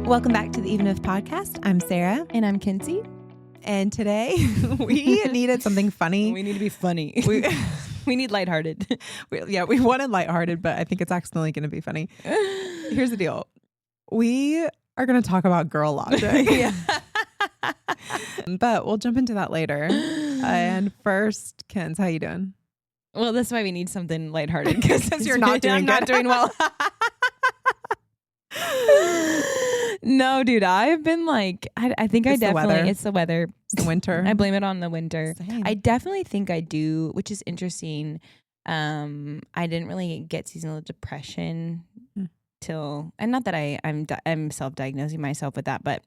Welcome back to the Even If podcast. I'm Sarah. And I'm Kinsey. And today we needed something funny. We need to be funny. We need lighthearted. We wanted lighthearted, but I think it's accidentally going to be funny. Here's the deal. We are going to talk about girl logic. But we'll jump into that later. And first, Kens, how you doing? Well, that's why we need something lighthearted because you're not doing I'm not doing well. No, dude, I've been like, I think it's the weather. It's the weather. It's the winter. I blame it on the winter. Same. I definitely think I do, which is interesting. I didn't really get seasonal depression till, and not that I'm self-diagnosing myself with that, but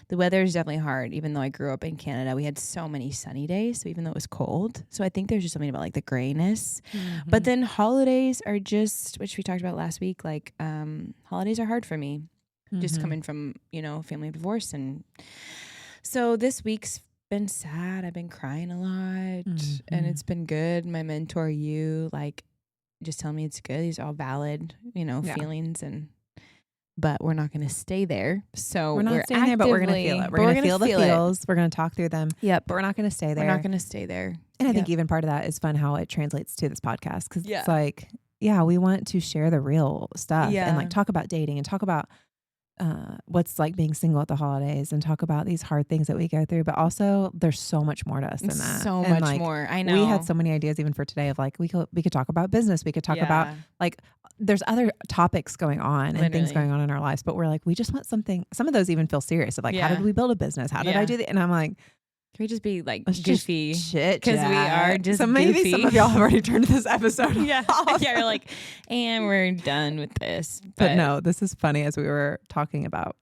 the weather is definitely hard. Even though I grew up in Canada, we had so many sunny days. So even though it was cold, so I think there's just something about like the grayness. Mm-hmm. But then holidays are just, which we talked about last week, like holidays are hard for me. Just coming from, family divorce. And so this week's been sad. I've been crying a lot and it's been good. My mentor, just tell me it's good. These are all valid, feelings, but we're not going to stay there. So we're not staying there, but we're going to feel it. We're going to feel the feels. We're going to talk through them. Yep. But we're not going to stay there. We're not going to stay there. And I think even part of that is fun how it translates to this podcast. Cause it's like, we want to share the real stuff and like talk about dating and talk about what's like being single at the holidays and talk about these hard things that we go through, but also there's so much more to us than that. So much more. I know. We had so many ideas even for today of like, we could talk about business. We could talk about like, there's other topics going on and things going on in our lives, but we're like, we just want something. Some of those even feel serious of like, how did we build a business? How did I do that? And I'm like, can we just be like goofy? Shit, because we are just so maybe goofy. Some of y'all have already turned this episode off. You're like, and we're done with this. But no, this is funny as we were talking about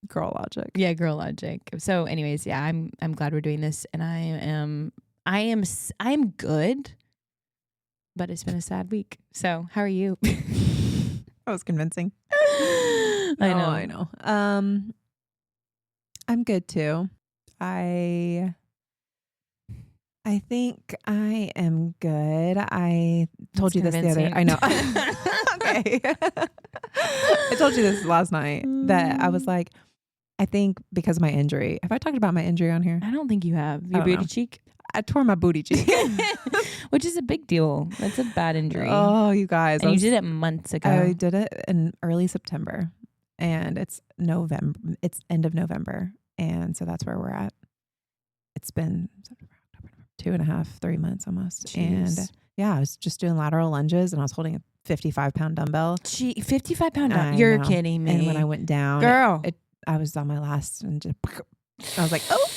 girl logic. Yeah, girl logic. So anyways, I'm glad we're doing this, and I'm good, but it's been a sad week. So how are you? That was convincing. I know. I'm good too. I think I am good. I told you this the other. I know. Okay. I told you this last night that I was like, I think because of my injury. Have I talked about my injury on here? I don't think you have. Your booty cheek? I tore my booty cheek. Which is a big deal. That's a bad injury. Oh, you guys. And you did it months ago. I did it in early September. And it's November. It's end of November. And so that's where we're at. It's been 2.5, 3 months almost. Jeez. And I was just doing lateral lunges and I was holding a 55-pound dumbbell. 55-pound dumbbell? You're kidding me. And when I went down, girl, I was on my last and just, I was like, oh,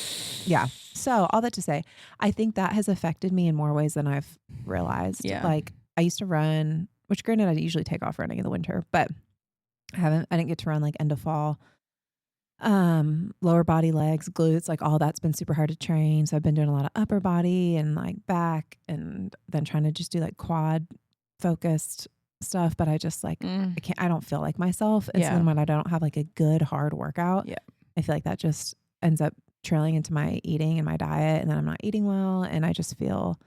yeah. So all that to say, I think that has affected me in more ways than I've realized. Yeah. Like I used to run, which granted I usually take off running in the winter, but I didn't get to run like end of fall. Lower body, legs, glutes, like all that's been super hard to train. So I've been doing a lot of upper body and like back and then trying to just do like quad focused stuff. But I just like, I don't feel like myself. And so then when I don't have like a good hard workout, I feel like that just ends up trailing into my eating and my diet. And then I'm not eating well. And I just feel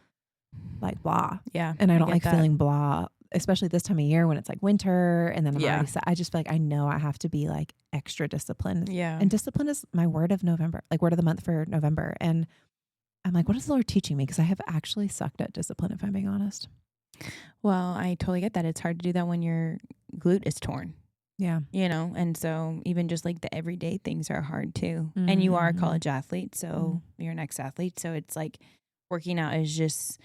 like blah. Yeah. And I don't like feeling blah, especially this time of year when it's like winter and then I'm already I just feel like I know I have to be like extra disciplined. Yeah. And discipline is my word of November, like word of the month for November. And I'm like, what is the Lord teaching me? Because I have actually sucked at discipline, if I'm being honest. Well, I totally get that. It's hard to do that when your glute is torn. Yeah. And so even just like the everyday things are hard too. Mm-hmm. And you are a college athlete, so you're an ex-athlete. So it's like working out is just,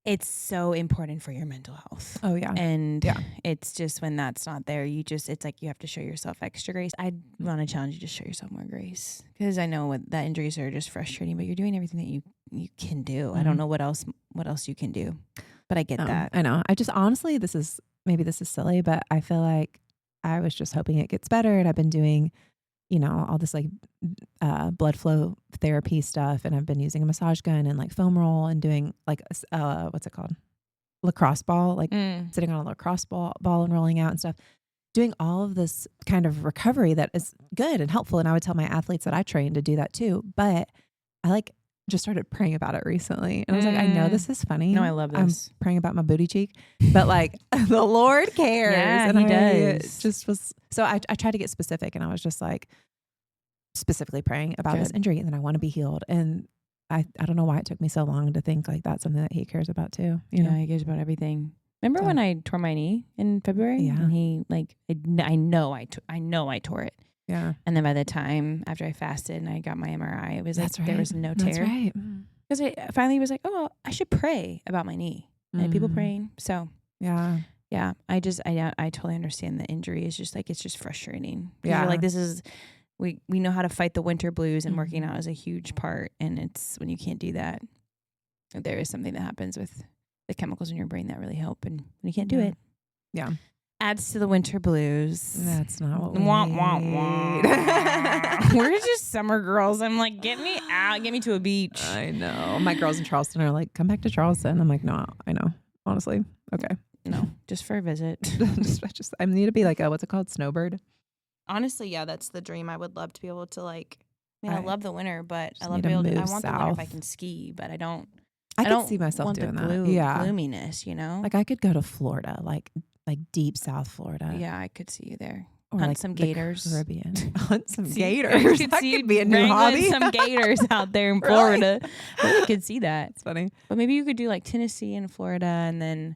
it's so important for your mental health. Oh yeah. And it's just when that's not there, it's like you have to show yourself extra grace. I want to challenge you to show yourself more grace because I know that injuries are just frustrating, but you're doing everything that you can do. I don't know what else you can do, but I get that. I know. I just honestly, this is silly, but I feel like I was just hoping it gets better. And I've been doing, all this like blood flow therapy stuff. And I've been using a massage gun and like foam roll and doing like, what's it called? Lacrosse ball, like sitting on a lacrosse ball and rolling out and stuff. Doing all of this kind of recovery that is good and helpful. And I would tell my athletes that I train to do that too. But I like just started praying about it recently. And I was like, I know this is funny. No, I love this. I'm praying about my booty cheek, but like the Lord cares. Yeah, and he I does. just was, so I tried to get specific, and I was just like specifically praying about this injury, and then I want to be healed. And I don't know why it took me so long to think like that's something that he cares about too. You know? He cares about everything. Remember when I tore my knee in February? Yeah. And he like, I know I tore it. Yeah. And then by the time after I fasted and I got my MRI, it was like there was no tear. That's right. Because I finally was like, oh, well, I should pray about my knee. And people praying. So yeah, I totally understand the injury is just like, it's just frustrating. Yeah, you're like, this is we know how to fight the winter blues, and working out is a huge part. And it's when you can't do that, there is something that happens with the chemicals in your brain that really help. And when you can't do it, adds to the winter blues. That's not what we need. We're just summer girls. I'm like, get me out, get me to a beach. I know. My girls in Charleston are like, come back to Charleston. I'm like, no, I know. Honestly, okay. No, just for a visit. I need to be like a, what's it called? Snowbird. Honestly, yeah, that's the dream. I would love to be able to like, I love the winter, but I love to be able to I want south. the winter if I can ski, but I don't. I could see myself want doing the that. Yeah. Gloominess, you know? Like I could go to Florida, like deep South Florida. Yeah, I could see you there. Or Hunt like some gators. Caribbean. Hunt some gators. That could be a new hobby. Some gators out there in Florida. I really could see that. It's funny. But maybe you could do like Tennessee and Florida, and then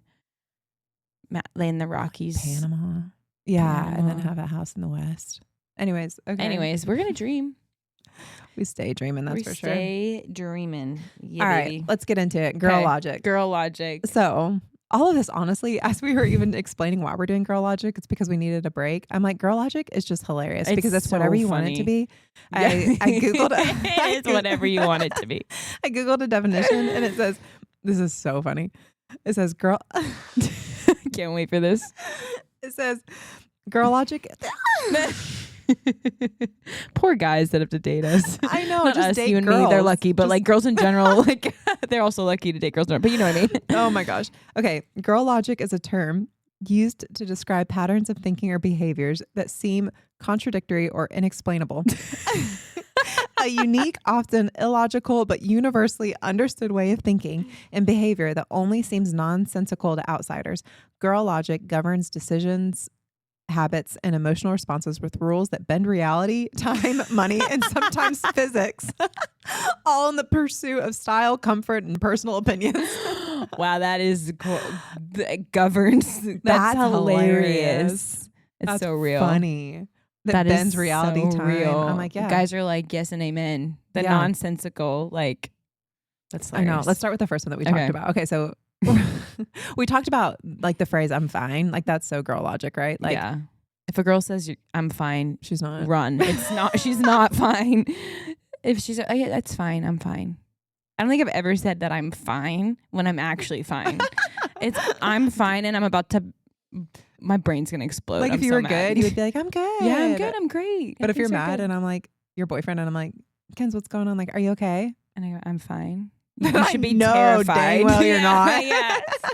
lay in the Rockies. Panama. Yeah, and then have a house in the West. Anyways, we're going to dream. We stay dreaming, that's for sure. We stay dreaming. Yeah, all right, baby. let's get into it. Girl logic. Girl logic. So all of this, honestly, as we were even explaining why we're doing girl logic, it's because we needed a break. I'm like, girl logic is just hilarious because it's so whatever you want it to be. Yeah. I Googled it. It's whatever you want it to be. I Googled a definition and it says, this is so funny. It says girl. Can't wait for this. It says girl logic. Poor guys that have to date us. I know. Not just us, date you and girls. me, they're lucky, but like girls in general, like they're also lucky to date girls. But you know what I mean? Oh my gosh. Okay. Girl logic is a term used to describe patterns of thinking or behaviors that seem contradictory or inexplainable. A unique, often illogical, but universally understood way of thinking and behavior that only seems nonsensical to outsiders. Girl logic governs decisions, habits, and emotional responses with rules that bend reality, time, money, and sometimes physics, all in the pursuit of style, comfort, and personal opinions. Wow, that is that governs. That's hilarious. It's so real. Funny. That bends reality, so time. Real. I'm like, yeah. Guys are like, yes and amen. The nonsensical, like, that's hilarious. I know. Let's start with the first one that we talked about. Okay, so we talked about like the phrase "I'm fine." Like that's so girl logic, right? Like, yeah. If a girl says I'm fine, she's not. Run. It's not. She's not fine. If she's, oh, yeah, that's fine. I'm fine. I don't think I've ever said that I'm fine when I'm actually fine. It's I'm fine and I'm about to. My brain's gonna explode. Like if you were good, you would be like, I'm good. Yeah, I'm good. I'm great. But if you're mad and I'm like your boyfriend and I'm like, Ken's, what's going on? Like, are you okay? And I go, I'm fine. You should be no, terrified. Dang well, you're not.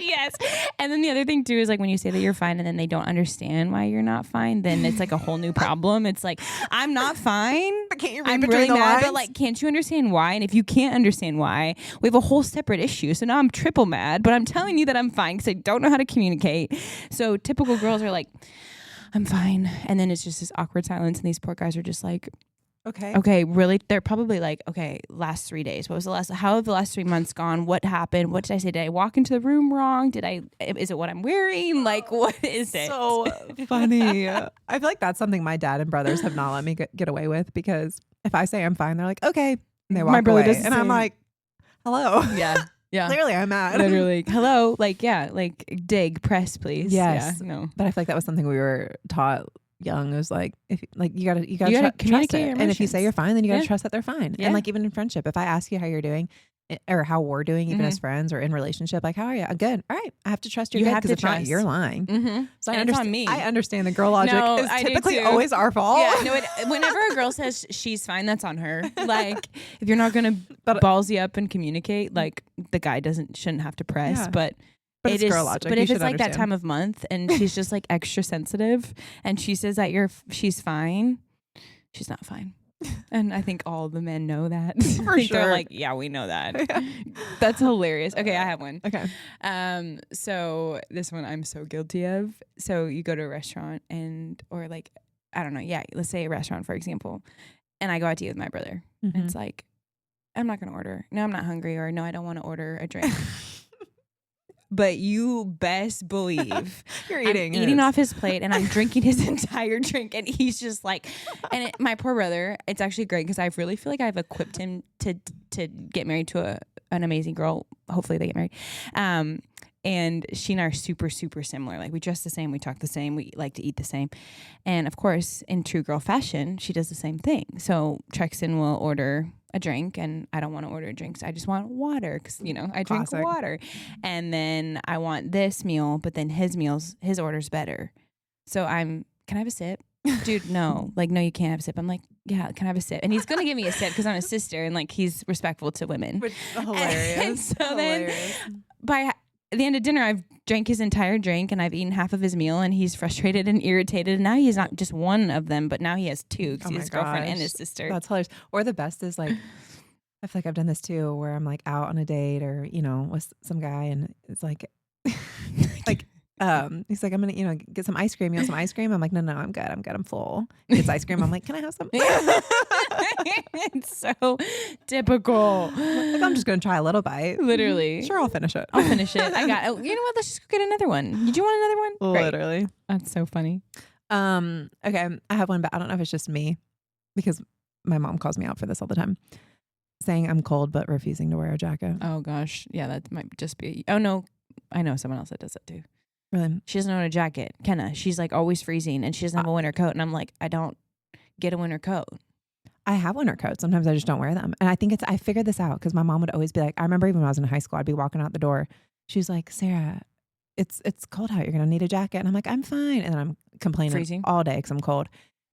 Yes. And then the other thing too is like when you say that you're fine and then they don't understand why you're not fine, then it's like a whole new problem. It's like, I'm not fine. But can't you read I'm between really the mad, lines? but like, can't you understand why? And if you can't understand why, we have a whole separate issue. So now I'm triple mad, but I'm telling you that I'm fine because I don't know how to communicate. So typical girls are like, I'm fine. And then it's just this awkward silence. And these poor guys are just like, okay, really? They're probably like, okay, last 3 days. What was how have the last 3 months gone? What happened? What did I say? Did I walk into the room wrong? Is it what I'm wearing? Like, what is it? So funny. I feel like that's something my dad and brothers have not let me get away with because if I say I'm fine, they're like, okay. And they walk away. And I'm like, hello. Yeah. Yeah. Clearly I'm mad. Literally. Hello. Like, yeah. Like press, please. Yes. Yeah, no. But I feel like that was something we were taught young. It was like, if like you gotta communicate trust your it. emotions. And if you say you're fine, then you gotta trust that they're fine. Yeah. And like even in friendship, if I ask you how you're doing or how we're doing, even as friends or in relationship, like, how are you? I'm good. All right. I have to trust you're good because if not, you're lying. Mm-hmm. So and it's on me. I understand the girl logic is I typically always our fault. Yeah, no, whenever a girl says she's fine, that's on her. Like, if you're not going to ballsy up and communicate, like, the guy shouldn't have to press, but it's girl logic. But you if it's like understand. that time of month and she's just like extra sensitive and she says that she's fine, she's not fine. And I think all the men know that. For sure. They're like, yeah, we know that. That's hilarious. Okay, I have one. Okay. So this one I'm so guilty of. So you go to a restaurant or like, I don't know. Yeah, let's say a restaurant, for example. And I go out to eat with my brother. Mm-hmm. And it's like, I'm not going to order. No, I'm not hungry. Or no, I don't want to order a drink. But you best believe you're eating off his plate and I'm drinking his entire drink. And he's just like, my poor brother, it's actually great because I really feel like I've equipped him to get married to an amazing girl. Hopefully they get married. And she and I are super, super similar. Like we dress the same, we talk the same, we like to eat the same. And of course, in true girl fashion, she does the same thing. So Trexton will order a drink and I don't want to order a drink. So I just want water because, I drink water. And then I want this meal, but then his order's better. So can I have a sip? Dude, no. Like, no, you can't have a sip. I'm like, yeah, can I have a sip? And he's going to give me a sip because I'm a sister and like he's respectful to women. Which hilarious. And so then by the end of dinner, I've drank his entire drink and I've eaten half of his meal and he's frustrated and irritated. And now he's not just one of them, but now he has two because he has his girlfriend and his sister. That's hilarious. Or the best is like, I feel like I've done this too, where I'm like out on a date or, with some guy and it's like, he's like, I'm going to, get some ice cream. You want some ice cream? I'm like, no, I'm good. I'm full. He gets ice cream. I'm like, can I have some? It's so typical. Like, I'm just going to try a little bite. Literally. Sure, I'll finish it. I got it. You know what? Let's just go get another one. Did you want another one? Literally. Great. That's so funny. Okay. I have one, but I don't know if it's just me because my mom calls me out for this all the time. Saying I'm cold, but refusing to wear a jacket. Oh gosh. Yeah, that might just be, oh no. I know someone else that does that too. Really? She doesn't own a jacket. Kenna. She's like always freezing and she doesn't have a winter coat. And I'm like, I don't get a winter coat. I have winter coats. Sometimes I just don't wear them. And I think I figured this out because my mom would always be like, I remember even when I was in high school, I'd be walking out the door. She was like, Sarah, it's cold out. You're going to need a jacket. And I'm like, I'm fine. And then I'm complaining freezing all day because I'm cold.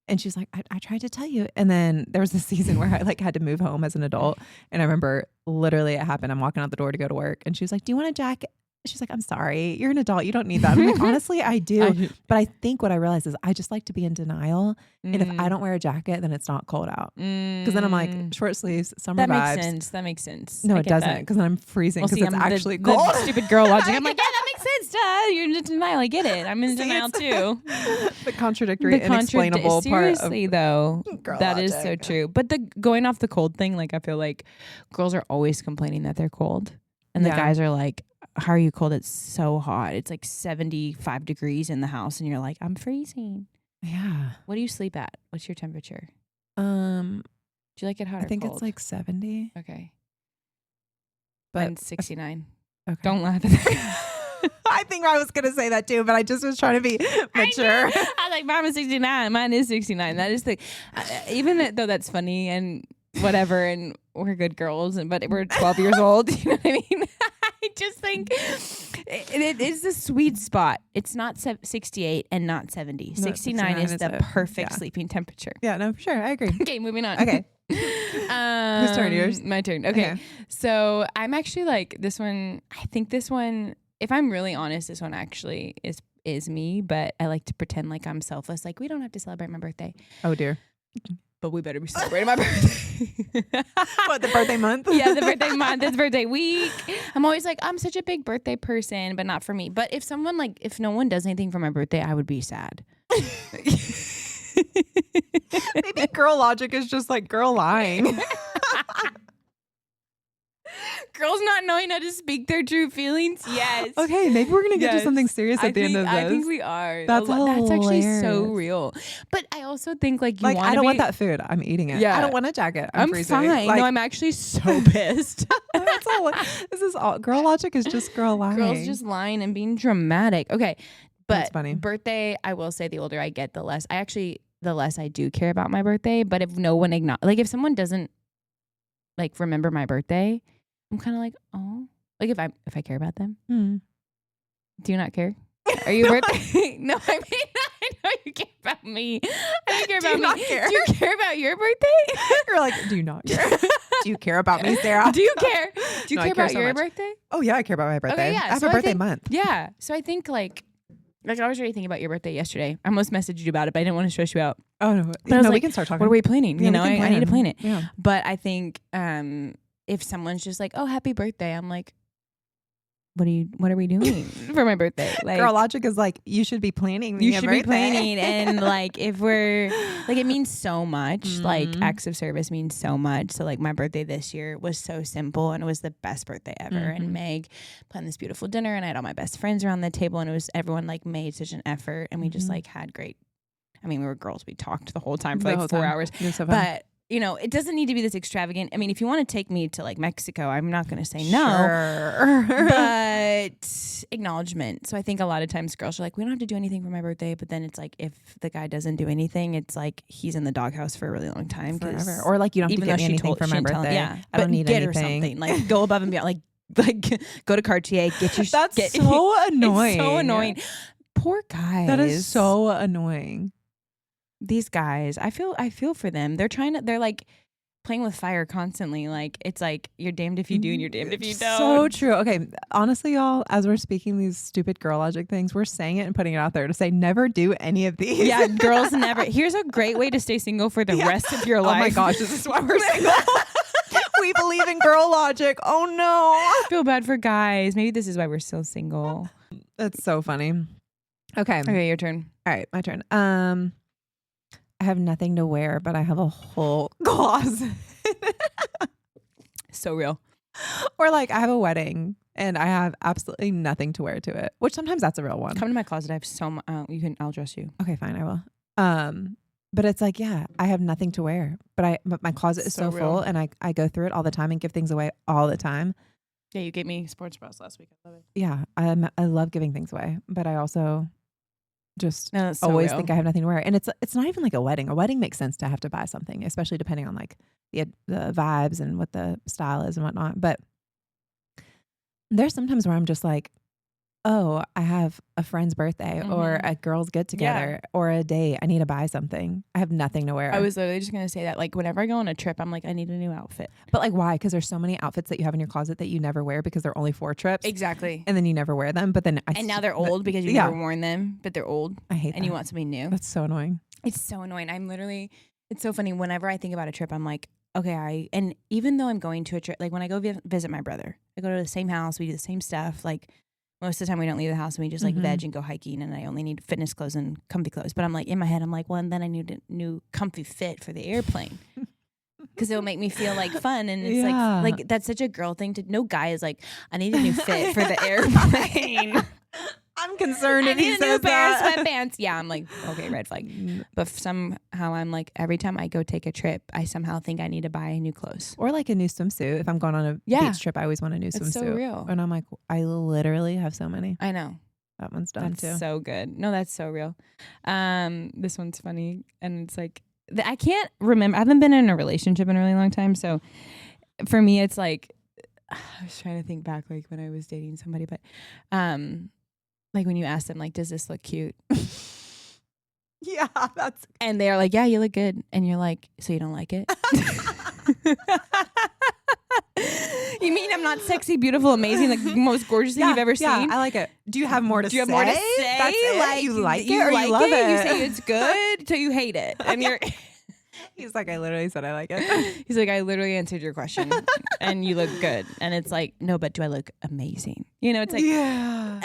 And she's like, I tried to tell you. And then there was a season where I had to move home as an adult. And I remember literally it happened. I'm walking out the door to go to work. And she was like, do you want a jacket? She's like, I'm sorry. You're an adult. You don't need that. I'm like, honestly, I do. But I think what I realized is I just like to be in denial. And if I don't wear a jacket, then it's not cold out. Because then I'm like, short sleeves, summer vibes. That makes sense. No, it doesn't. Because then I'm freezing because it's actually cold. The stupid girl logic. I'm like, yeah, that makes sense. Duh. You're in denial. I get it. I'm in denial too. The contradictory, inexplainable seriously, part of though, that logic. is so true. But the going off the cold thing, like I feel like girls are always complaining that they're cold. And the guys are like, how are you cold? It's so hot. It's like 75 degrees in the house. And you're like, I'm freezing. Yeah. What do you sleep at? What's your temperature? Do you like it hot or cold? I think it's like 70. Okay. But I'm 69. Okay. Don't laugh at that. I think I was going to say that too, but I just was trying to be mature. I was like, mine is 69. Mine is 69. That is the, even though that's funny and whatever, and we're good girls, but we're 12 years old. You know what I mean? I just think it is the sweet spot. It's not 68 and not 70. No, 69 is the perfect sleeping temperature. Yeah, no, for sure. I agree. Okay, moving on. Okay. Whose turn? Yours? My turn. Okay. So I'm actually like this one. I think this one, if I'm really honest, this one actually is me, but I like to pretend like I'm selfless. Like, we don't have to celebrate my birthday. Oh, dear. But we better be celebrating my birthday. What, the birthday month? Yeah, the birthday month. It's birthday week. I'm always like, I'm such a big birthday person, but not for me. But if no one does anything for my birthday, I would be sad. Maybe girl logic is just like girl lying. Girls not knowing how to speak their true feelings. Yes. Okay, maybe we're gonna get to something serious at the end of this. I think we are. That's actually so real. But I also think like you want. I don't want that food. I'm eating it. Yeah. I don't want a jacket. I'm freezing. Fine. Like, no, I'm actually so pissed. That's all. This is all. Girl logic is just girl lying. Girls just lying and being dramatic. Okay, but that's funny. Birthday. I will say the older I get, the less I do care about my birthday. But if no one if someone doesn't remember my birthday, I'm kind of like, oh, like if I care about them. Do you not care? Are you birthday? No, I mean, I know you care about me. I don't care about me. Do you care about your birthday? You're like, do you not care? Do you care about me, Sarah? Do you care? Do you care about your birthday? Oh yeah, I care about my birthday. Okay, yeah. I have a birthday month. Yeah. So I think Like, I was already thinking about your birthday yesterday. I almost messaged you about it, but I didn't want to stress you out. Oh, no. But We can start talking. What are we planning? Yeah, I need to plan it. Yeah. But I think if someone's just like, oh, happy birthday, I'm like, what are we doing for my birthday? Like, girl logic is like, you should be planning. You should be planning. And like, if we're like, it means so much. Like, acts of service means so much. So like, my birthday this year was so simple, and it was the best birthday ever. And Meg planned this beautiful dinner, and I had all my best friends around the table, and it was, everyone like made such an effort, and we just like had great. I mean, we were girls. We talked the whole time for like 4 hours. So but it doesn't need to be this extravagant. I mean, if you want to take me to like Mexico, I'm not going to say no. Sure. But acknowledgement. So I think a lot of times girls are like, we don't have to do anything for my birthday. But then it's like, if the guy doesn't do anything, it's like he's in the doghouse for a really long time. Forever. Or like, you don't have to get me anything for my birthday. Yeah, I don't need get anything. Her something. Like, go above and beyond. Like go to Cartier, get your. That's so annoying. It's so annoying. Poor guys. That is so annoying. These guys, I feel for them. They're like playing with fire constantly. Like, it's like, you're damned if you do and you're damned if you don't. So true. Okay, honestly, y'all, as we're speaking these stupid girl logic things, we're saying it and putting it out there to say never do any of these. Yeah, girls never. Here's a great way to stay single for the rest of your life. Oh my gosh, this is why we're single. We believe in girl logic. Oh no. I feel bad for guys. Maybe this is why we're still single. That's so funny. Okay, your turn. All right, my turn. I have nothing to wear, but I have a whole closet. So real. Or like, I have a wedding and I have absolutely nothing to wear to it, which sometimes that's a real one. Come to my closet. I have so much. I'll dress you. Okay, fine. I will. But it's like, yeah, I have nothing to wear, but my closet is so full, and I go through it all the time and give things away all the time. Yeah, you gave me sports bras last week. I love it. Yeah, I love giving things away, but I also just always think I have nothing to wear. And it's not even like a wedding. A wedding makes sense to have to buy something, especially depending on like the vibes and what the style is and whatnot. But there's sometimes where I'm just like, oh, I have a friend's birthday or a girl's get together or a date. I need to buy something. I have nothing to wear. I was literally just going to say that. Like, whenever I go on a trip, I'm like, I need a new outfit. But like, why? Because there's so many outfits that you have in your closet that you never wear because they're only for trips. Exactly. And then you never wear them. But then now they're old because you've never worn them, but they're old. I hate that. And you want something new. That's so annoying. It's so annoying. It's so funny. Whenever I think about a trip, I'm like, okay, and even though I'm going to a trip, like when I go visit my brother, I go to the same house, we do the same stuff. Like, most of the time we don't leave the house and we just like veg and go hiking, and I only need fitness clothes and comfy clothes. But I'm like, in my head, I'm like, well, and then I need a new comfy fit for the airplane because it'll make me feel like fun. And it's like that's such a girl thing to. No guy is like, I need a new fit for the airplane. I'm concerned if he says a new pair of that. sweatpants. Yeah, I'm like, okay, red flag. But somehow I'm like, every time I go take a trip, I somehow think I need to buy new clothes. Or like a new swimsuit. If I'm going on a beach trip, I always want a new swimsuit. It's so real. And I'm like, I literally have so many. I know. That one's done too. That's so good. No, that's so real. This one's funny. And it's like, I can't remember. I haven't been in a relationship in a really long time. So for me, it's like, I was trying to think back like when I was dating somebody, but like when you ask them, like, does this look cute? Yeah, and they're like, yeah, you look good. And you're like, so you don't like it? You mean I'm not sexy, beautiful, amazing, like the most gorgeous thing you've ever seen? I like it. Do you have more to say? Have more to say? That's it? Like, you like it or like you love it? You say it's good, so you hate it. And you're... He's like, I literally said I like it. He's like, I literally answered your question and you look good. And it's like, no, but do I look amazing? You know, it's like,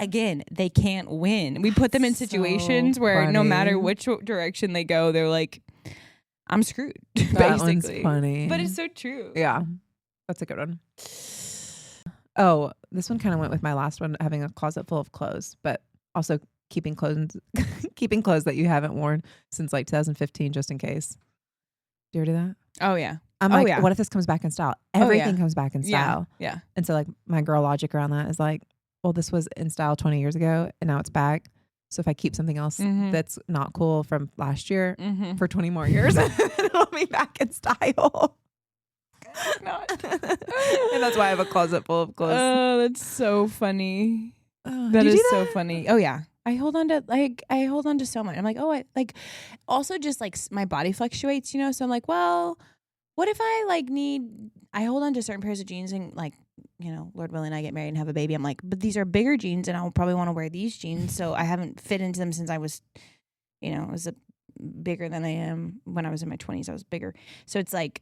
again, they can't win. We put them in situations where no matter which direction they go, they're like, I'm screwed. That basically. One's funny. But it's so true. Yeah. That's a good one. Oh, this one kind of went with my last one, having a closet full of clothes, but also keeping clothes that you haven't worn since like 2015, just in case. Do you ever do that? Oh, yeah. I'm like, what if this comes back in style? Everything comes back in style. Yeah. And so like my girl logic around that is like, well, this was in style 20 years ago and now it's back. So if I keep something else that's not cool from last year for 20 more years, it'll be back in style. Not. And that's why I have a closet full of clothes. Oh, that's so funny. That is so funny. Oh, yeah. I hold on to so much. I'm like, oh, I like also just like my body fluctuates, you know? So I'm like, well, what if I like I hold on to certain pairs of jeans and like Lord willing, I get married and have a baby. I'm like, but these are bigger jeans and I'll probably want to wear these jeans. So I haven't fit into them since I was, bigger than I am when I was in my 20s. I was bigger. So it's like,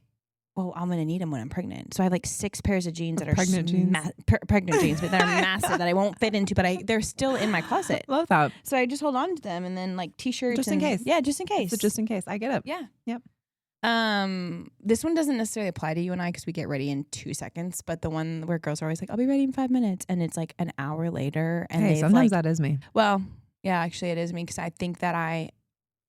well, I'm going to need them when I'm pregnant. So I have like 6 pairs of jeans that are pregnant jeans, but that are massive that I won't fit into, but they're still in my closet. Love that. So I just hold on to them and then like t-shirts. Just in case. Yeah, just in case. So just in case. I get it. Yeah. Yep. This one doesn't necessarily apply to you and I because we get ready in 2 seconds, but the one where girls are always like, I'll be ready in 5 minutes, and it's like an hour later. And sometimes that is me. Well, yeah, actually it is me because I think that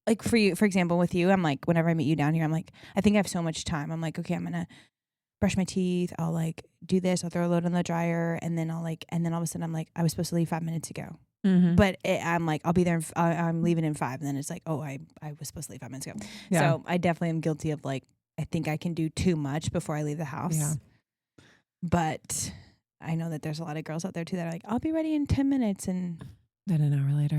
like for you, for example, with you, I'm like, whenever I meet you down here, I'm like, I think I have so much time. I'm like, okay, I'm gonna brush my teeth. I'll like do this. I'll throw a load in the dryer, and then all of a sudden I'm like, I was supposed to leave 5 minutes ago. Mm-hmm. But I'm like, I'll be there. I'm leaving in 5. And then it's like, oh, I was supposed to leave 5 minutes ago. Yeah. So I definitely am guilty of like, I think I can do too much before I leave the house. Yeah. But I know that there's a lot of girls out there too that are like, I'll be ready in 10 minutes. And then an hour later.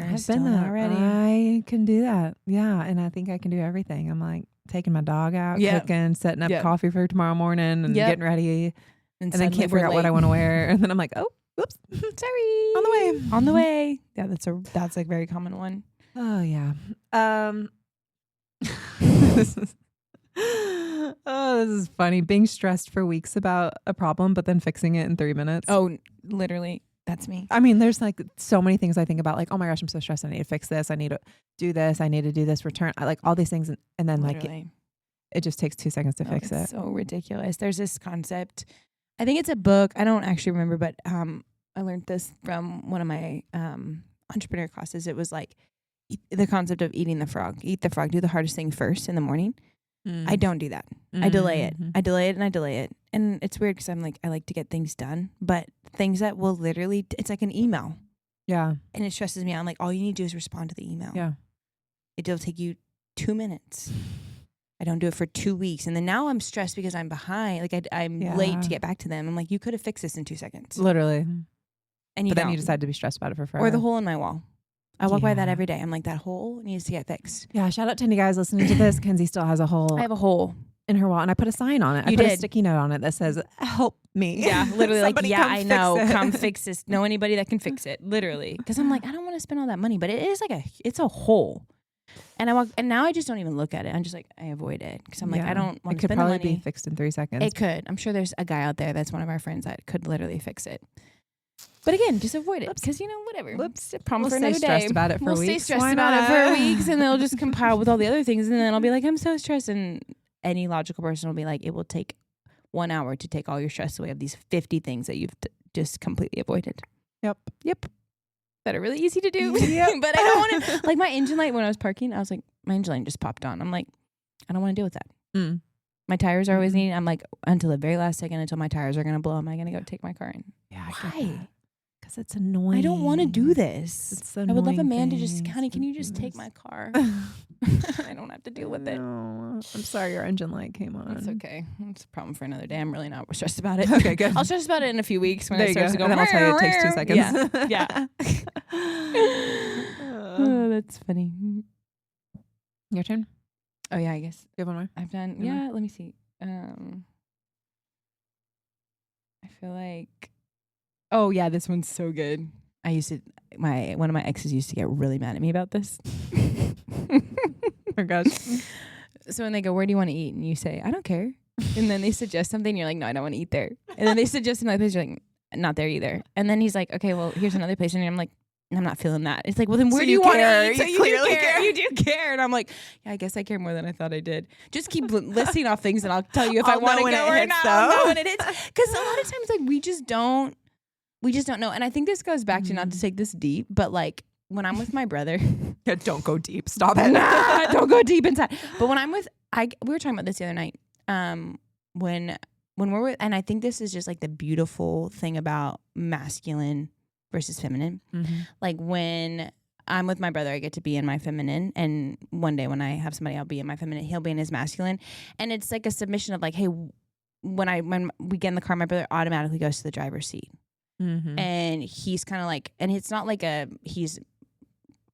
I've been there already. I can do that. Yeah. And I think I can do everything. I'm like taking my dog out, cooking, setting up coffee for tomorrow morning and getting ready. And then can't figure out what I want to wear. And then I'm like, oh, whoops. Sorry. On the way. Yeah, that's like a very common one. Oh yeah. This is funny. Being stressed for weeks about a problem, but then fixing it in 3 minutes. Oh, literally. That's me. I mean, there's like so many things I think about, like, oh my gosh, I'm so stressed. I need to fix this. I need to do this. I need to do this return. I like all these things. And then literally. Like it just takes 2 seconds to fix it. So ridiculous. There's this concept. I think it's a book. I don't actually remember, but I learned this from one of my entrepreneur classes. It was like the concept of eating the frog. Eat the frog. Do the hardest thing first in the morning. I don't do that. I delay it. I delay it and I delay it. And it's weird because I'm like, I like to get things done, but things that will literally, it's like an email. Yeah. And it stresses me out. I'm like, all you need to do is respond to the email. Yeah. It'll take you 2 minutes. I don't do it for 2 weeks. And then now I'm stressed because I'm behind. Like I'm late to get back to them. I'm like, you could have fixed this in 2 seconds. Literally. And then you decide to be stressed about it for forever. Or the hole in my wall. I walk by that every day. I'm like, that hole needs to get fixed. Yeah, shout out to any guys listening to this. Kenzie still has a hole. I have a hole in her wall, and I put a sign on it. I put a sticky note on it that says, help me. Yeah, literally like, yeah, I know. Come fix this. Know anybody that can fix it. Literally. Because I'm like, I don't want to spend all that money, but it is like it's a hole. And now I just don't even look at it. I'm just like, I avoid it. Because I'm like, I don't want to spend the money. It could probably be fixed in 3 seconds. It could. I'm sure there's a guy out there that's one of our friends that could literally fix it. But again, just avoid it because, whatever. Whoops. It's a problem for another day. Stressed about it for we'll weeks. Stay stressed about it for weeks, and then it'll just compile with all the other things, and then I'll be like, I'm so stressed. And any logical person will be like, it will take 1 hour to take all your stress away of these 50 things that you've just completely avoided. Yep. That are really easy to do. Yep. But I don't want to, like my engine light when I was parking, I was like, my engine light just popped on. I'm like, I don't want to deal with that. My tires are always needed. I'm like, until the very last second, until my tires are going to blow, am I going to go take my car in? Yeah. Why? Because it's annoying. I don't want to do this. I would love a man to just, honey, can you just take my car? I don't have to deal with it. I'm sorry your engine light came on. It's okay. It's a problem for another day. I'm really not stressed about it. Okay, good. I'll stress about it in a few weeks when there it starts to go. And then I'll tell you it takes 2 seconds. Yeah. Oh, that's funny. Your turn? Oh, yeah, I guess. You have one more? I've done. Yeah, let me see. I feel like. Oh yeah, this one's so good. One of my exes used to get really mad at me about this. Oh my gosh. So when they go, where do you want to eat? And you say, I don't care. And then they suggest something, you're like, no, I don't want to eat there. And then they suggest another place, you're like, not there either. And then he's like, okay, well, here's another place. And I'm like, I'm not feeling that. It's like, well, then where do you want to eat? So you clearly care. You do care. And I'm like, yeah, I guess I care more than I thought I did. Just keep listing off things and I'll tell you if I want to go or not. I'll know when it hits. Because a lot of times, like, we just don't know. And I think this goes back to, not to take this deep, but like when I'm with my brother. Yeah, don't go deep. Stop it. Nah, don't go deep inside. But when I'm with, we were talking about this the other night. When we're with, and I think this is just like the beautiful thing about masculine versus feminine. Mm-hmm. Like when I'm with my brother, I get to be in my feminine. And one day when I have somebody, I'll be in my feminine. He'll be in his masculine. And it's like a submission of like, hey, when we get in the car, my brother automatically goes to the driver's seat. Mm-hmm. And he's kind of like, and it's not like he's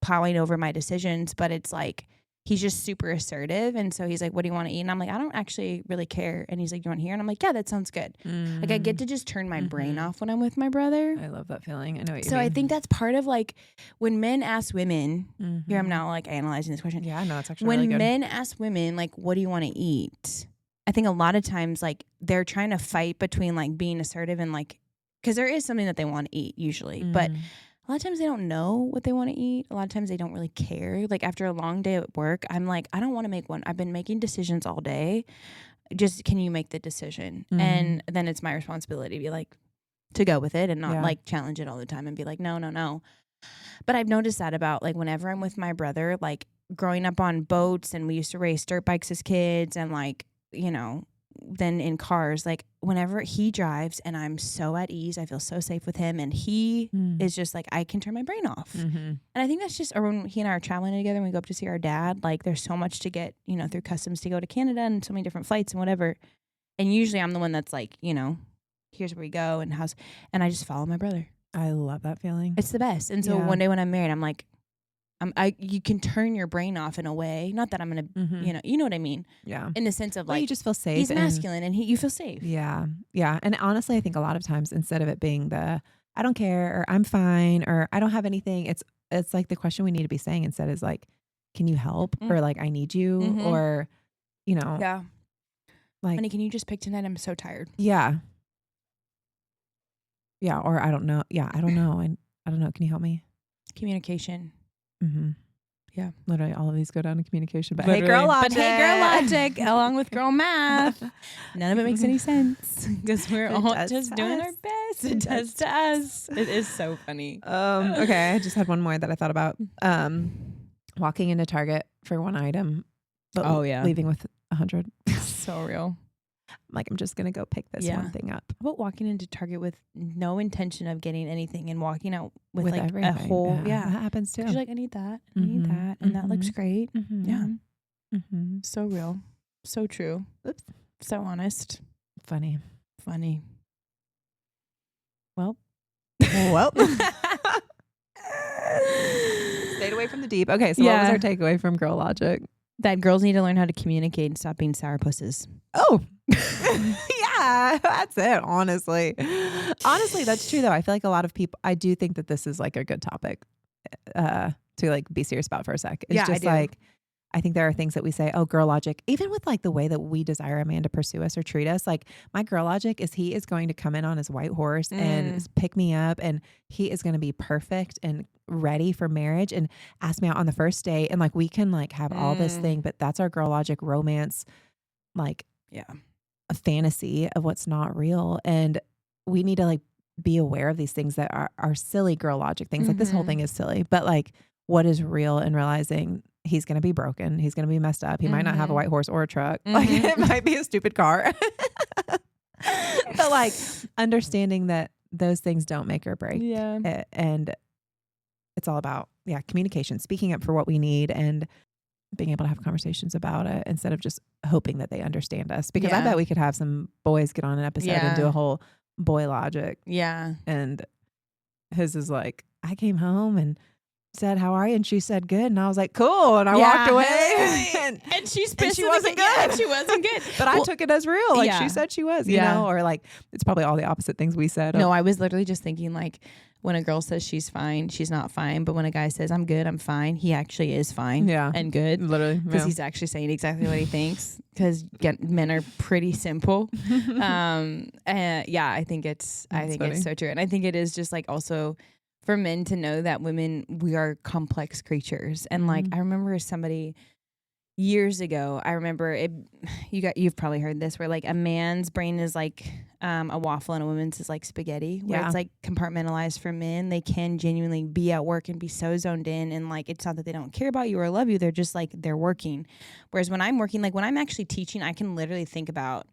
plowing over my decisions, but it's like he's just super assertive. And so he's like, what do you want to eat? And I'm like, I don't actually really care. And he's like, you want here? And I'm like, yeah, that sounds good. Like I get to just turn my brain off when I'm with my brother. I love that feeling. I know what you so mean. I think that's part of like when men ask women, here I'm now like analyzing this question. Yeah, no, it's actually when really good. men ask women, like, what do you want to eat? I think a lot of times like they're trying to fight between like being assertive and like, because there is something that they want to eat usually, but a lot of times they don't know what they want to eat. A lot of times they don't really care. Like after a long day at work, I'm like, I don't want to make one. I've been making decisions all day. Just can you make the decision? And then it's my responsibility to be like, to go with it and not like challenge it all the time and be like, no. But I've noticed that about like whenever I'm with my brother, like growing up on boats and we used to race dirt bikes as kids and like, you know, then in cars, like whenever he drives and I'm so at ease, I feel so safe with him and he is just like, I can turn my brain off. And I think that's just, or when he and I are traveling together and we go up to see our dad, like there's so much to get, you know, through customs to go to Canada and so many different flights and whatever. And usually I'm the one that's like, you know, here's where we go and and I just follow my brother. I love that feeling. It's the best. And so one day when I'm married, I'm like, you can turn your brain off in a way. Not that I'm going to, you know what I mean? Yeah. In the sense of like, you just feel safe. He's masculine and you feel safe. Yeah. Yeah. And honestly, I think a lot of times instead of it being the, I don't care or I'm fine or I don't have anything, it's like the question we need to be saying instead is like, can you help? Or like, I need you or, you know. Yeah. Like, honey, can you just pick tonight? I'm so tired. Yeah. Yeah. Or I don't know. Yeah. I don't know. I don't know. Can you help me? Communication. Yeah. Literally all of these go down to communication. But literally. Hey girl logic. But hey girl logic along with girl math. None of it makes any sense because we're all just doing our best. It does to us. It is so funny. Okay. I just had one more that I thought about. Walking into Target for one item. But leaving with 100. So real. Like, I'm just going to go pick this one thing up. How about walking into Target with no intention of getting anything and walking out with like everything. a whole, that happens too. You're like, I need that. I need that. And that looks great. Yeah. So real. So true. Oops. So honest. Funny. Well. Stayed away from the deep. Okay. So what was our takeaway from Girl Logic? That girls need to learn how to communicate and stop being sourpusses. Oh, yeah, that's it. Honestly, that's true though. I feel like a lot of people, I do think that this is like a good topic to like be serious about for a sec. It's just like, I think there are things that we say, oh, girl logic, even with like the way that we desire a man to pursue us or treat us. Like my girl logic is he is going to come in on his white horse and pick me up and he is going to be perfect and ready for marriage and ask me out on the first date. And like, we can like have all this thing, but that's our girl logic romance, like a fantasy of what's not real. And we need to like be aware of these things that are silly girl logic things. Like this whole thing is silly, but like what is real and realizing he's going to be broken. He's going to be messed up. He might not have a white horse or a truck. Like it might be a stupid car. But like understanding that those things don't make or break. Yeah. And it's all about, communication, speaking up for what we need and being able to have conversations about it instead of just hoping that they understand us. Because I bet we could have some boys get on an episode and do a whole boy logic. Yeah. And his is like, I came home and said, how are you? And she said, good. And I was like, cool. And I walked away. And she's pissed. She wasn't good. She wasn't good. But I took it as real. Like she said she was, you know, or like, it's probably all the opposite things we said. No, I was literally just thinking like when a girl says she's fine, she's not fine. But when a guy says I'm good, I'm fine, he actually is fine and good. Literally. Because he's actually saying exactly what he thinks. Because men are pretty simple. And I think it's so true. And I think it is just like also for men to know that women, we are complex creatures. And like, I remember somebody years ago, you've probably heard this where like a man's brain is like a waffle and a woman's is like spaghetti, where it's like compartmentalized for men. They can genuinely be at work and be so zoned in. And like, it's not that they don't care about you or love you. They're just like, they're working. Whereas when I'm working, like when I'm actually teaching, I can literally think about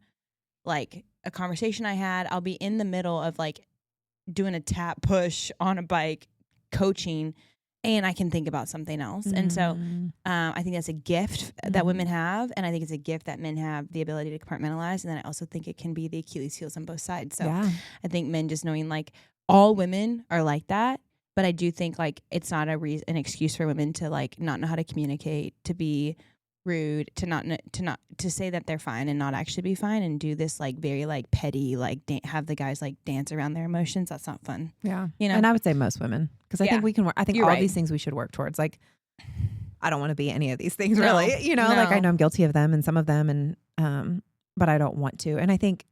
like a conversation I had. I'll be in the middle of like doing a tap push on a bike, coaching, and I can think about something else. And so I think that's a gift that women have. And I think it's a gift that men have the ability to compartmentalize. And then I also think it can be the Achilles heels on both sides. So I think men just knowing like all women are like that, But I do think like it's not an excuse for women to like not know how to communicate, to be rude, to say that they're fine and not actually be fine, and do this like very like petty like have the guys like dance around their emotions. That's not fun. Yeah, you know. And I would say most women, because I think we can work. I think all these things we should work towards. Like, I don't want to be any of these things really. Like I know I'm guilty of them and some of them, and but I don't want to. And I think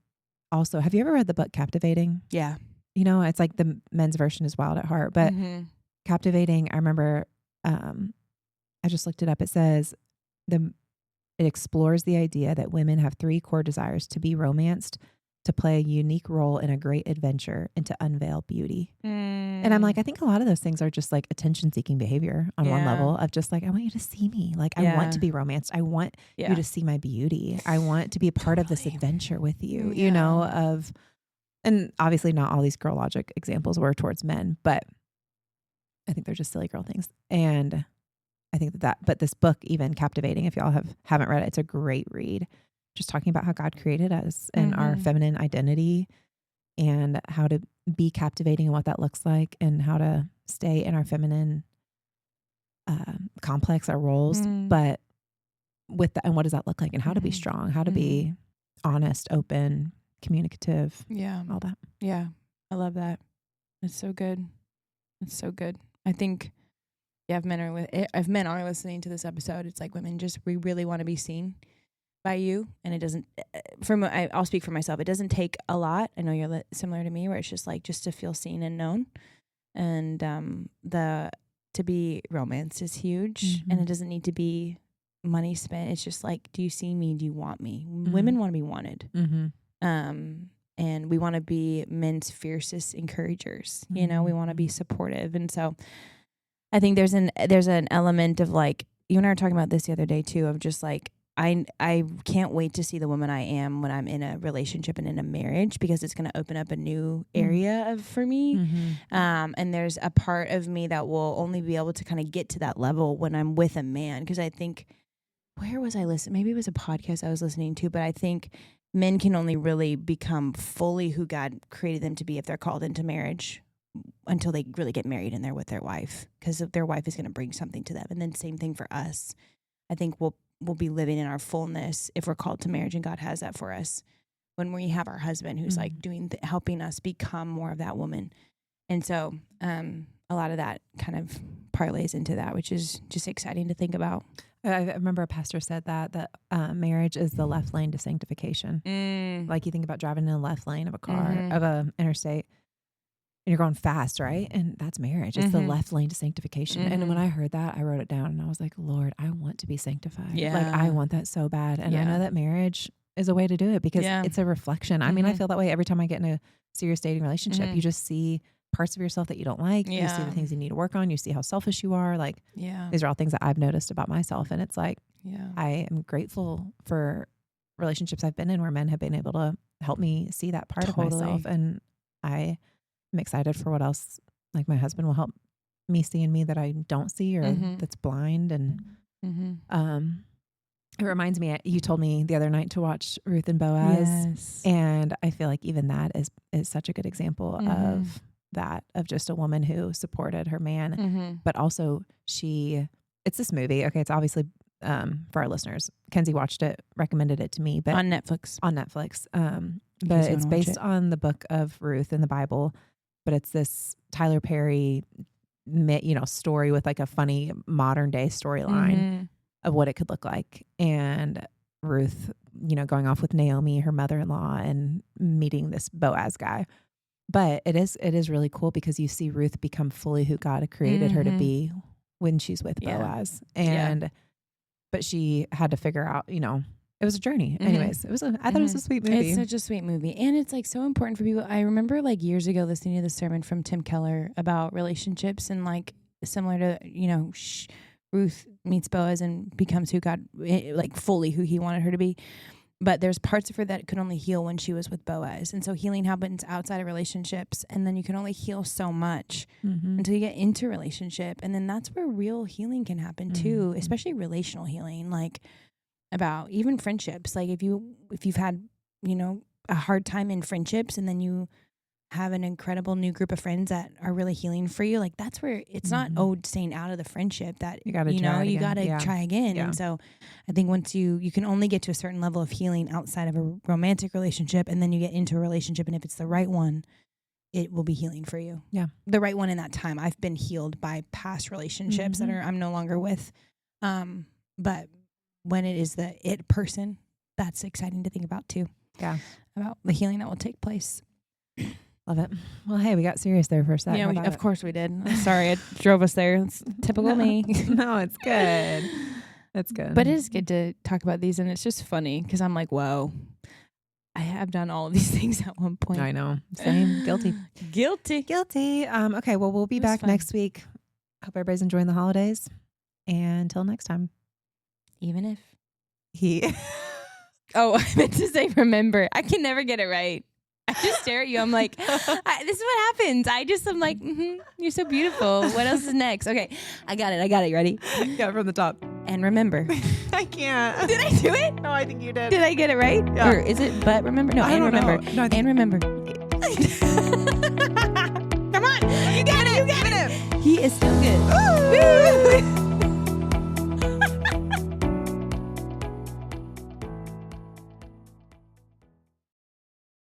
also, have you ever read the book Captivating? Yeah. It's like the men's version is Wild at Heart, but Captivating, I remember, I just looked it up. It says it explores the idea that women have 3 core desires: to be romanced, to play a unique role in a great adventure, and to unveil beauty. And I'm like, I think a lot of those things are just like attention-seeking behavior on one level of just like, I want you to see me. Like, I want to be romanced. I want you to see my beauty. I want to be a part of this adventure with you, and obviously not all these girl logic examples were towards men, but I think they're just silly girl things. And I think but this book, even Captivating, if y'all haven't read it, it's a great read. Just talking about how God created us and our feminine identity and how to be captivating and what that looks like, and how to stay in our feminine complex, our roles, but with that, and what does that look like, and how to be strong, how to be honest, open, communicative, all that. Yeah, I love that. It's so good. It's so good. I think, if men are listening to this episode, it's like, women, we really want to be seen by you, and it doesn't. I'll speak for myself. It doesn't take a lot. I know you're similar to me, where it's just like just to feel seen and known, and to be romanced is huge, and it doesn't need to be money spent. It's just like, do you see me? Do you want me? Women want to be wanted, and we want to be men's fiercest encouragers. We want to be supportive, and so I think there's an element of like, you and I were talking about this the other day too, of just like, I can't wait to see the woman I am when I'm in a relationship and in a marriage, because it's going to open up a new area for me. And there's a part of me that will only be able to kind of get to that level when I'm with a man. Because I think, where was I listening? Maybe it was a podcast I was listening to, but I think men can only really become fully who God created them to be if they're called into marriage, until they really get married and they're with their wife, because their wife is going to bring something to them. And then same thing for us. I think we'll be living in our fullness if we're called to marriage, and God has that for us, when we have our husband who's like helping us become more of that woman. And so a lot of that kind of parlays into that, which is just exciting to think about. I remember a pastor said that marriage is the left lane to sanctification. Like, you think about driving in the left lane of a car, of a interstate, and you're going fast, right? And that's marriage. It's the left lane to sanctification. And when I heard that, I wrote it down, and I was like, Lord, I want to be sanctified. Yeah. Like, I want that so bad. And I know that marriage is a way to do it, because it's a reflection. I mean, I feel that way every time I get in a serious dating relationship. You just see parts of yourself that you don't like. You see the things you need to work on. You see how selfish you are. Like, these are all things that I've noticed about myself. And it's like, I am grateful for relationships I've been in where men have been able to help me see that part of myself. And I'm excited for what else, like, my husband will help me see in me that I don't see, or that's blind. And it reminds me, you told me the other night to watch Ruth and Boaz, and I feel like even that is such a good example of that, of just a woman who supported her man, but also it's this movie. Okay, it's obviously for our listeners, Kenzie watched it, recommended it to me, but on Netflix. But it's based on the book of Ruth in the Bible. But it's this Tyler Perry, story with like a funny modern day storyline of what it could look like. And Ruth, going off with Naomi, her mother-in-law, and meeting this Boaz guy. But it is really cool, because you see Ruth become fully who God had created her to be when she's with Boaz. But she had to figure out, it was a journey. Anyways, I thought it was a sweet movie. It's such a sweet movie. And it's like so important for people. I remember like years ago listening to the sermon from Tim Keller about relationships, and like similar to, Ruth meets Boaz and becomes who God, like fully who he wanted her to be. But there's parts of her that could only heal when she was with Boaz. And so healing happens outside of relationships. And then you can only heal so much until you get into relationship. And then that's where real healing can happen too, especially relational healing. Like, about even friendships. Like if you've had, a hard time in friendships, and then you have an incredible new group of friends that are really healing for you, like that's where it's not staying out of the friendship that you got to try again. And so I think once you can only get to a certain level of healing outside of a romantic relationship, and then you get into a relationship, and if it's the right one, it will be healing for you. Yeah. The right one in that time. I've been healed by past relationships that I'm no longer with. But when it is the it person, that's exciting to think about too. Yeah. About the healing that will take place. Love it. Well, hey, we got serious there for a second. Yeah, of course we did. I'm sorry, it drove us there. It's typical me. No, it's good. It's good. But it is good to talk about these, and it's just funny because I'm like, whoa, I have done all of these things at one point. I know. Same. Guilty. Guilty. Okay, well, we'll be back next week. Hope everybody's enjoying the holidays. And until next time. Even if Oh, I meant to say remember. I can never get it right. I just stare at you. I'm like, this is what happens. I'm like, you're so beautiful. What else is next? Okay, I got it. You ready? Yeah, from the top. And remember. I can't. Did I do it? No, I think you did. Did I get it right? Yeah. Or is it but remember? No, I and don't remember. know. No, and remember.